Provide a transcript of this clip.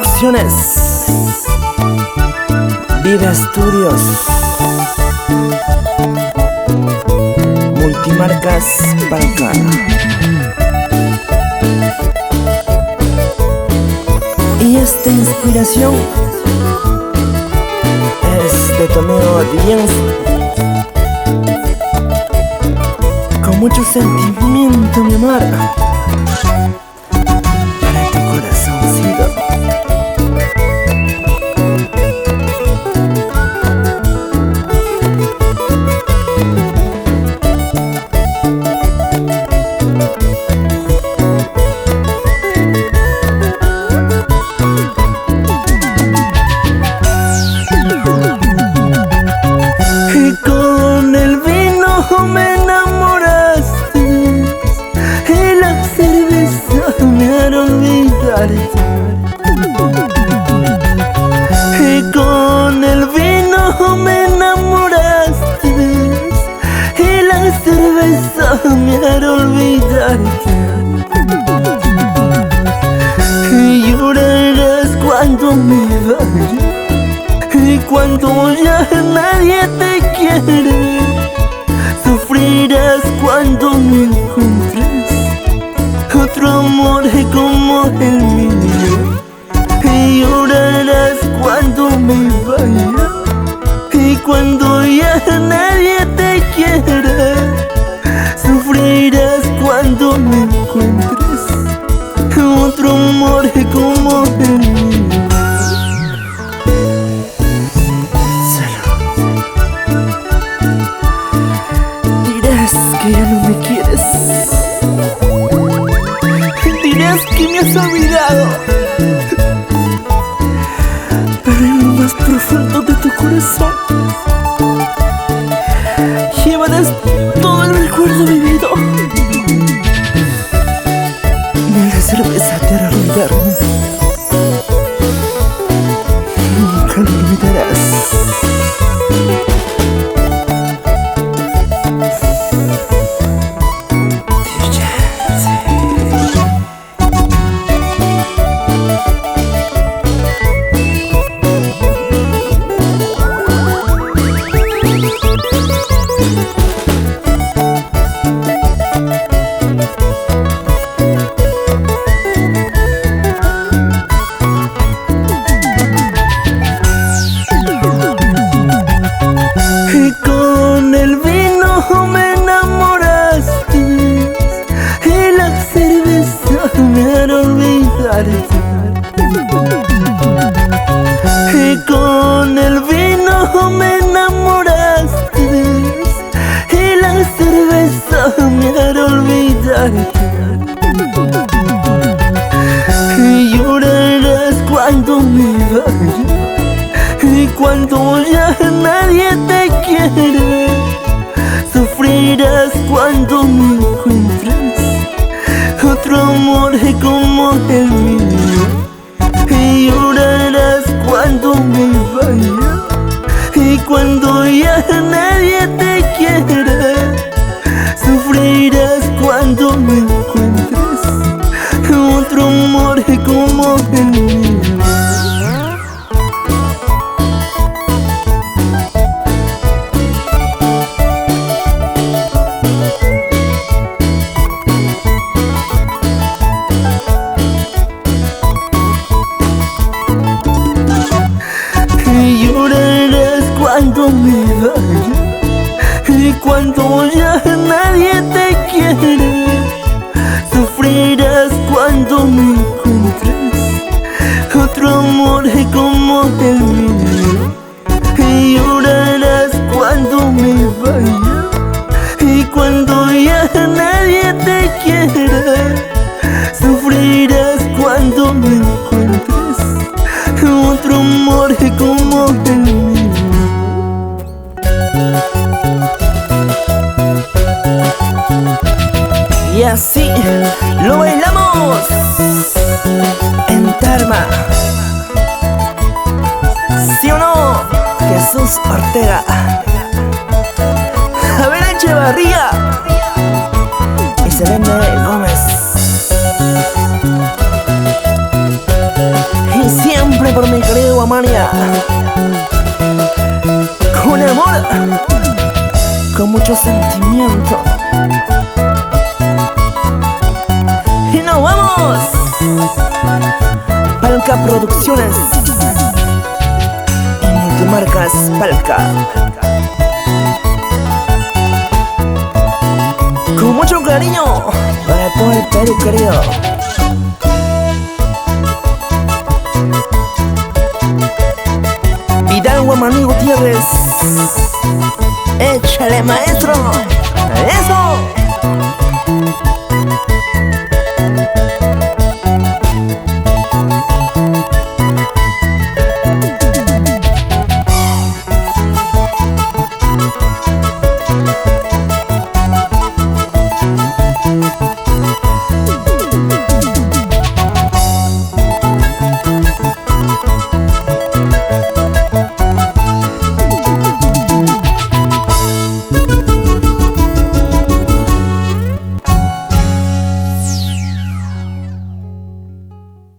Producciones, Vive Estudios, Multimarcas Palca. Y esta inspiración es de tu amigo Divienzo, con mucho sentimiento, mi amor, para tu corazoncito. Me enamoraste y la cerveza me hará olvidarte. Y con el vino me enamoraste y la cerveza me hará olvidarte. Y llorarás cuando me vaya y cuando ya nadie te quiere. Sufrirás cuando me encuentres otro amor como el mío. Y llorarás cuando me vaya y cuando ya nadie te quiera. Sufrirás cuando me encuentres otro amor como el mío. Que ya no me quieres, dirás que me has olvidado, pero en lo más profundo de tu corazón llevarás todo el recuerdo vivido. Ni la cerveza te hará olvidarme, nunca lo olvidarás. Me enamoraste y la cerveza me hará olvidarte. Y con el vino me enamoraste y la cerveza me hará olvidarte. Y llorarás cuando me vaya y cuando ya nadie te quiere. Sufrirás cuando me encuentres otro amor como el mío. Y llorarás cuando me vaya y cuando ya nadie te quiera. Sufrirás cuando me encuentres otro amor como el mío. Y llorarás cuando me vaya y cuando ya nadie te quiere. Sufrirás cuando me encuentres otro amor como el mío. Y llorarás cuando me vaya y cuando ya nadie te quiera. Sufrirás cuando me encuentres otro amor como el mío. Y así lo bailamos en Tarma, ¿sí o no? Jesús Ortega, Abel Echevarría y Selene Gómez. Y siempre Rumania. Con amor, con mucho sentimiento. Y nos vamos. Palca Producciones y Multimarcas Palca. Con mucho cariño para todo el Perú querido. Vidal Guamaní Gutiérrez. Échale, maestro. Eso.